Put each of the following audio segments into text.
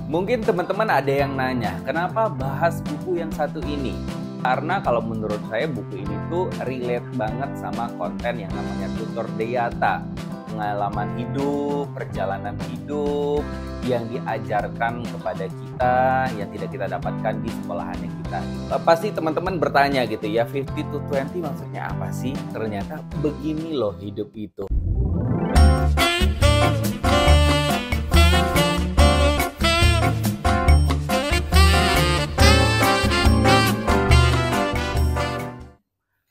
Mungkin teman-teman ada yang nanya, kenapa bahas buku yang satu ini? Karena kalau menurut saya buku ini tuh relate banget sama konten yang namanya Tutor Deyata. Pengalaman hidup, perjalanan hidup yang diajarkan kepada kita yang tidak kita dapatkan di sekolahannya kita. Pasti teman-teman bertanya gitu ya, 50 to 20 maksudnya apa sih? Ternyata begini loh hidup itu.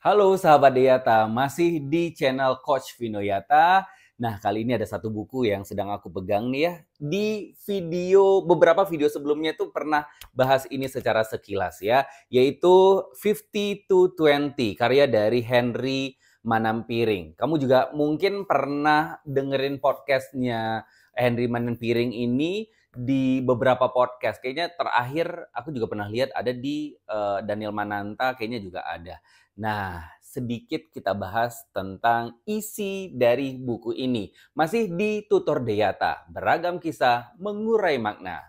Halo sahabat Deyata, masih di channel Coach Vinoyata. Nah, kali ini ada satu buku yang sedang aku pegang nih ya. Di beberapa video sebelumnya tuh pernah bahas ini secara sekilas ya, yaitu 50 to 20, karya dari Henry Manampiring. Kamu juga mungkin pernah dengerin podcastnya Henry Manampiring ini di beberapa podcast. Kayaknya terakhir aku juga pernah lihat ada di Daniel Mananta, kayaknya juga ada. Nah, sedikit kita bahas tentang isi dari buku ini. Masih di Tutor Deyata, beragam kisah mengurai makna.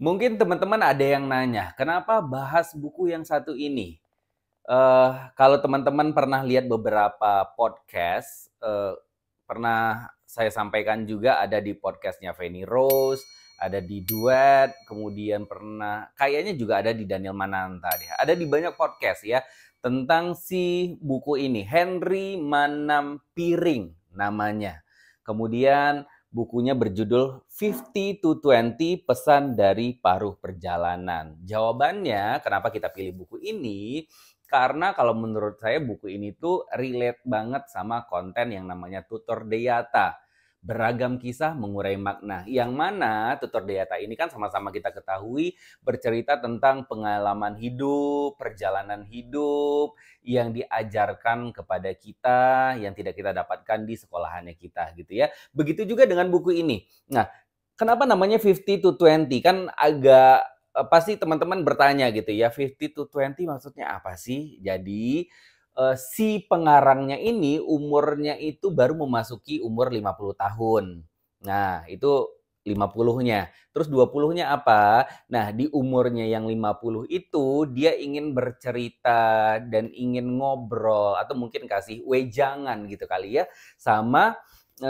Mungkin teman-teman ada yang nanya, kenapa bahas buku yang satu ini? Kalau teman-teman pernah lihat beberapa podcast, pernah saya sampaikan juga ada di podcastnya Feni Rose, ada di Duet, kemudian pernah kayaknya juga ada di Daniel Mananta deh. Ada di banyak podcast ya tentang si buku ini, Henry Manampiring namanya. Kemudian bukunya berjudul 50 to 20 Pesan dari Paruh Perjalanan. Jawabannya kenapa kita pilih buku ini? Karena kalau menurut saya buku ini tuh relate banget sama konten yang namanya Tutor Deyata. Beragam kisah mengurai makna. Yang mana Tutor Deyata ini kan sama-sama kita ketahui bercerita tentang pengalaman hidup, perjalanan hidup yang diajarkan kepada kita yang tidak kita dapatkan di sekolahannya kita gitu ya. Begitu juga dengan buku ini. Nah, kenapa namanya 50 to 20? Kan agak pasti teman-teman bertanya gitu ya, 50 to 20 maksudnya apa sih? Jadi si pengarangnya ini umurnya itu baru memasuki umur 50 tahun. Nah, itu 50-nya. Terus 20-nya apa? Nah, di umurnya yang 50 itu dia ingin bercerita dan ingin ngobrol atau mungkin kasih wejangan gitu kali ya sama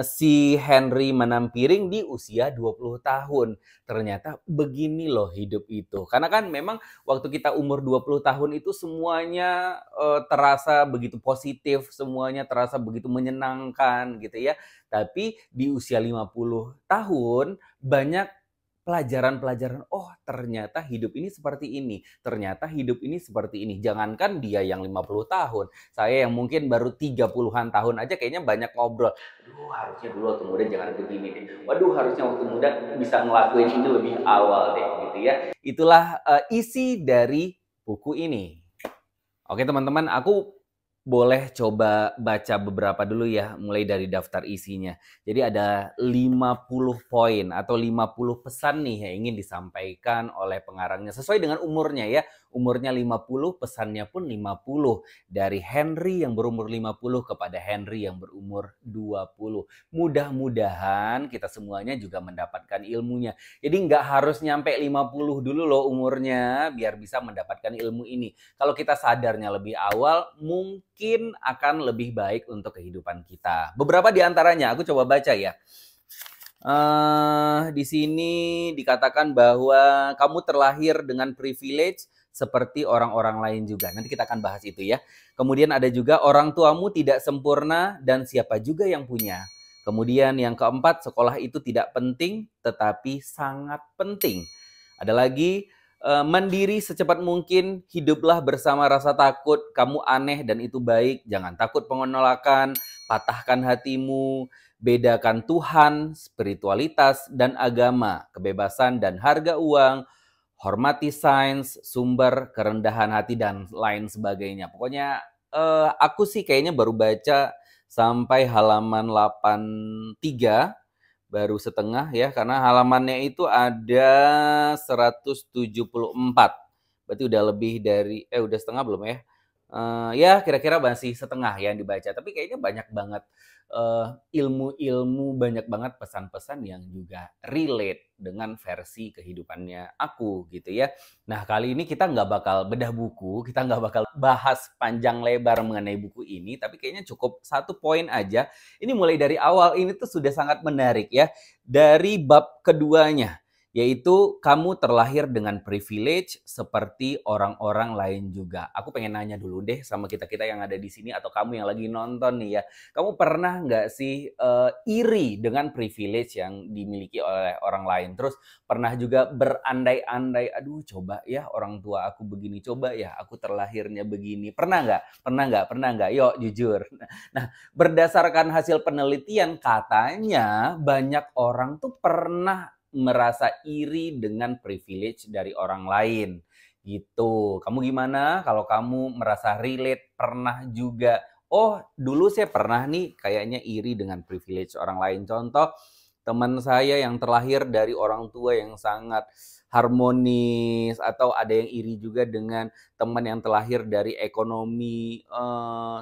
si Henry Manampiring di usia 20 tahun. Ternyata begini loh hidup itu. Karena kan memang waktu kita umur 20 tahun itu semuanya terasa begitu positif, semuanya terasa begitu menyenangkan gitu ya. Tapi di usia 50 tahun banyak pelajaran-pelajaran, oh ternyata hidup ini seperti ini, ternyata hidup ini seperti ini. Jangankan dia yang 50 tahun, saya yang mungkin baru 30-an tahun aja kayaknya banyak ngobrol. Aduh, harusnya dulu waktu muda jangan begini deh. Waduh, harusnya waktu muda bisa ngelakuin ini lebih awal deh gitu ya. Itulah isi dari buku ini. Oke teman-teman, aku boleh coba baca beberapa dulu ya, mulai dari daftar isinya. Jadi ada 50 poin atau 50 pesan nih yang ingin disampaikan oleh pengarangnya. Sesuai dengan umurnya ya, umurnya 50, pesannya pun 50. Dari Henry yang berumur 50 kepada Henry yang berumur 20. Mudah-mudahan kita semuanya juga mendapatkan ilmunya. Jadi nggak harus nyampe 50 dulu loh umurnya, biar bisa mendapatkan ilmu ini. Kalau kita sadarnya lebih awal, mungkin akan lebih baik untuk kehidupan kita. Beberapa di antaranya, aku coba baca ya. Di sini dikatakan bahwa kamu terlahir dengan privilege seperti orang-orang lain juga. Nanti kita akan bahas itu ya. Kemudian ada juga orang tuamu tidak sempurna dan siapa juga yang punya. Kemudian yang keempat, sekolah itu tidak penting tetapi sangat penting. Ada lagi, mandiri secepat mungkin, hiduplah bersama rasa takut, kamu aneh dan itu baik, jangan takut penolakan, patahkan hatimu, bedakan Tuhan, spiritualitas, dan agama, kebebasan dan harga uang, hormati sains, sumber, kerendahan hati, dan lain sebagainya. Pokoknya aku sih kayaknya baru baca sampai halaman 83, baru setengah ya, karena halamannya itu ada 174. Berarti udah lebih dari, udah setengah belum ya? Ya kira-kira masih setengah yang dibaca, tapi kayaknya banyak banget ilmu-ilmu, banyak banget pesan-pesan yang juga relate dengan versi kehidupannya aku gitu ya. Nah kali ini kita nggak bakal bedah buku, kita nggak bakal bahas panjang lebar mengenai buku ini, tapi kayaknya cukup satu poin aja. Ini mulai dari awal ini tuh sudah sangat menarik ya. Dari bab keduanya, yaitu kamu terlahir dengan privilege seperti orang-orang lain juga. Aku pengen nanya dulu deh sama kita-kita yang ada di sini atau kamu yang lagi nonton nih ya. Kamu pernah nggak sih iri dengan privilege yang dimiliki oleh orang lain? Terus pernah juga berandai-andai, aduh coba ya orang tua aku begini, coba ya aku terlahirnya begini. Pernah nggak? Pernah nggak? Pernah nggak? Yuk jujur. Nah, berdasarkan hasil penelitian katanya banyak orang tuh pernah merasa iri dengan privilege dari orang lain gitu. Kamu gimana kalau kamu merasa relate, pernah juga, oh dulu saya pernah nih kayaknya iri dengan privilege orang lain. Contoh, teman saya yang terlahir dari orang tua yang sangat harmonis, atau ada yang iri juga dengan teman yang terlahir dari ekonomi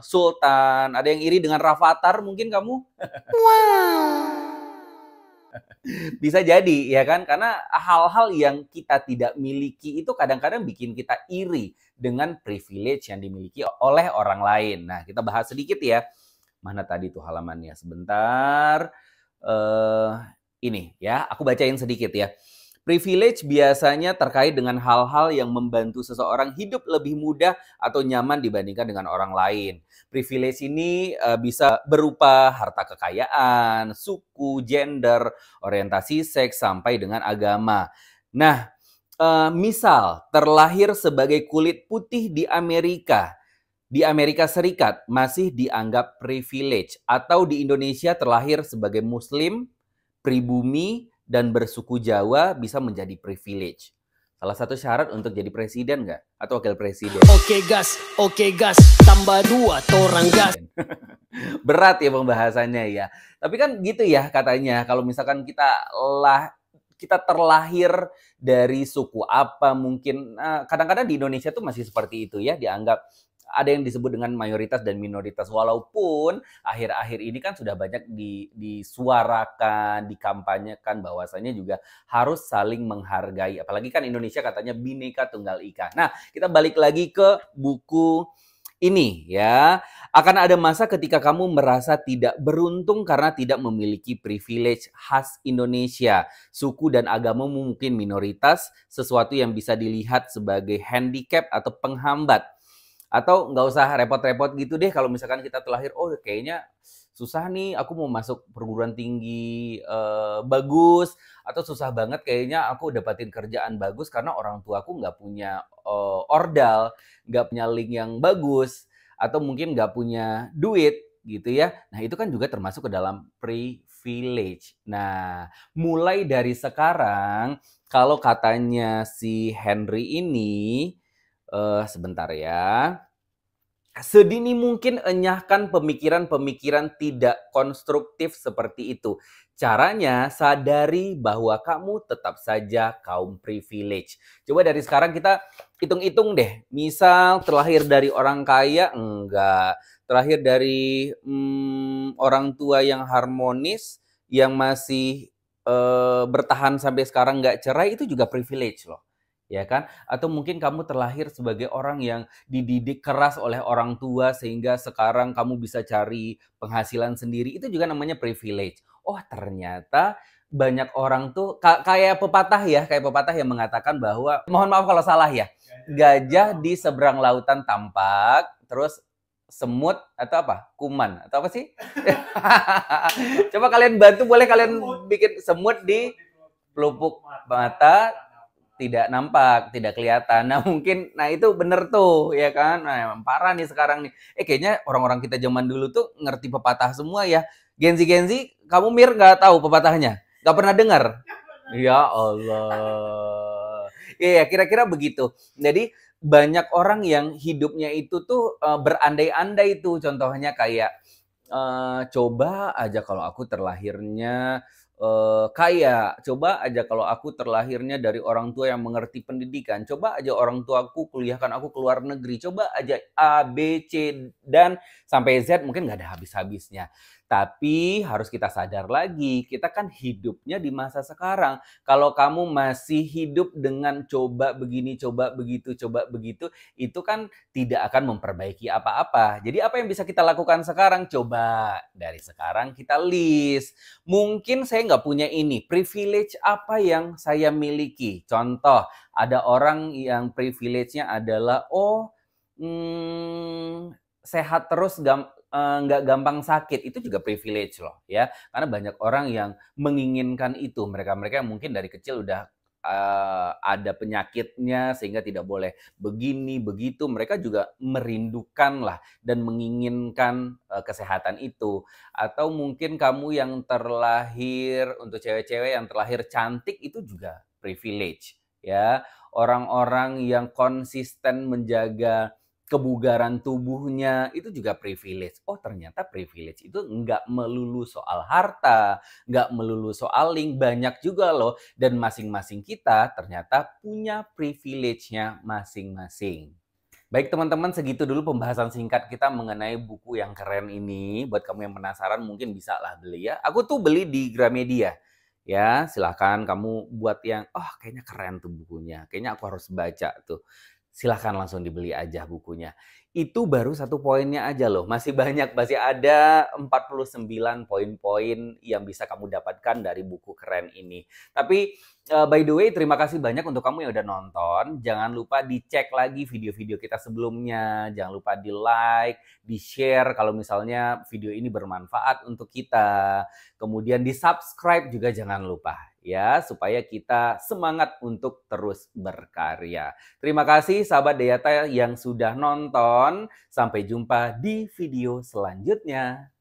sultan, ada yang iri dengan Rafathar mungkin kamu? Bisa jadi ya kan, karena hal-hal yang kita tidak miliki itu kadang-kadang bikin kita iri dengan privilege yang dimiliki oleh orang lain. Nah, kita bahas sedikit ya. Mana tadi tuh halamannya? Sebentar. Eh ini ya, aku bacain sedikit ya. Privilege biasanya terkait dengan hal-hal yang membantu seseorang hidup lebih mudah atau nyaman dibandingkan dengan orang lain. Privilege ini bisa berupa harta kekayaan, suku, gender, orientasi seks, sampai dengan agama. Nah, misal terlahir sebagai kulit putih di Amerika Serikat masih dianggap privilege, atau di Indonesia terlahir sebagai muslim, pribumi, dan bersuku Jawa bisa menjadi privilege. Salah satu syarat untuk jadi presiden nggak? Atau wakil presiden? Oke gas, tambah 2 torang gas. Berat ya pembahasannya ya. Tapi kan gitu ya katanya, kalau misalkan kita terlahir dari suku apa mungkin, kadang-kadang di Indonesia tuh masih seperti itu ya, dianggap ada yang disebut dengan mayoritas dan minoritas, walaupun akhir-akhir ini kan sudah banyak disuarakan, dikampanyekan bahwasanya juga harus saling menghargai, apalagi kan Indonesia katanya Bhinneka Tunggal Ika. Nah, kita balik lagi ke buku ini ya. Akan ada masa ketika kamu merasa tidak beruntung karena tidak memiliki privilege khas Indonesia. Suku dan agamamu mungkin minoritas, sesuatu yang bisa dilihat sebagai handicap atau penghambat. Atau nggak usah repot-repot gitu deh kalau misalkan kita terlahir, oh kayaknya susah nih aku mau masuk perguruan tinggi bagus, atau susah banget kayaknya aku dapatin kerjaan bagus karena orang tuaku nggak punya ordal, nggak punya link yang bagus, atau mungkin nggak punya duit gitu ya. Nah itu kan juga termasuk ke dalam privilege. Nah mulai dari sekarang kalau katanya si Henry ini, sebentar ya. Sedini mungkin enyahkan pemikiran-pemikiran tidak konstruktif seperti itu. Caranya sadari bahwa kamu tetap saja kaum privilege. Coba dari sekarang kita hitung-hitung deh. Misal terlahir dari orang kaya, enggak. Terlahir dari orang tua yang harmonis, yang masih bertahan sampai sekarang nggak cerai, itu juga privilege loh. Ya kan? Atau mungkin kamu terlahir sebagai orang yang dididik keras oleh orang tua sehingga sekarang kamu bisa cari penghasilan sendiri, itu juga namanya privilege. Oh ternyata banyak orang tuh kayak pepatah yang mengatakan bahwa, mohon maaf kalau salah ya, gajah di seberang lautan tampak, terus semut atau apa? Kuman atau apa sih? Coba kalian bantu, boleh kalian bikin semut di pelupuk mata, tidak nampak, tidak kelihatan. Nah mungkin, nah itu bener tuh ya kan. Nah parah nih sekarang nih. Kayaknya orang-orang kita zaman dulu tuh ngerti pepatah semua ya. Genzi, kamu Mir nggak tahu pepatahnya? Nggak pernah dengar? Ya Allah. Iya, kira-kira begitu. Jadi banyak orang yang hidupnya itu tuh berandai-andai tuh. Contohnya kayak, coba aja kalau aku terlahirnya kaya. Coba aja kalau aku terlahirnya dari orang tua yang mengerti pendidikan. Coba aja orang tuaku kuliahkan aku ke luar negeri. Coba aja A, B, C, dan sampai Z mungkin nggak ada habis-habisnya. Tapi harus kita sadar lagi, kita kan hidupnya di masa sekarang. Kalau kamu masih hidup dengan coba begini, coba begitu, itu kan tidak akan memperbaiki apa-apa. Jadi apa yang bisa kita lakukan sekarang? Coba dari sekarang kita list. Mungkin saya nggak punya ini, privilege apa yang saya miliki. Contoh, ada orang yang privilege-nya adalah, sehat terus, nggak gampang sakit. Itu juga privilege loh ya. Karena banyak orang yang menginginkan itu. Mereka-mereka yang mungkin dari kecil udah ada penyakitnya sehingga tidak boleh begini, begitu. Mereka juga merindukan lah dan menginginkan kesehatan itu. Atau mungkin kamu yang terlahir, untuk cewek-cewek yang terlahir cantik, itu juga privilege ya. Orang-orang yang konsisten menjaga kebugaran tubuhnya itu juga privilege. Oh, ternyata privilege itu nggak melulu soal harta, nggak melulu soal link, banyak juga loh. Dan masing-masing kita ternyata punya privilege-nya masing-masing. Baik teman-teman, segitu dulu pembahasan singkat kita mengenai buku yang keren ini. Buat kamu yang penasaran mungkin bisa lah beli ya. Aku tuh beli di Gramedia. Ya, silahkan kamu buat yang, kayaknya keren tuh bukunya. Kayaknya aku harus baca tuh. Silahkan langsung dibeli aja bukunya. Itu baru satu poinnya aja loh. Masih banyak, masih ada 49 poin-poin yang bisa kamu dapatkan dari buku keren ini. Tapi by the way, terima kasih banyak untuk kamu yang udah nonton. Jangan lupa dicek lagi video-video kita sebelumnya. Jangan lupa di-like, di-share kalau misalnya video ini bermanfaat untuk kita. Kemudian di-subscribe juga jangan lupa ya, supaya kita semangat untuk terus berkarya. Terima kasih sahabat Deyata yang sudah nonton. Sampai jumpa di video selanjutnya.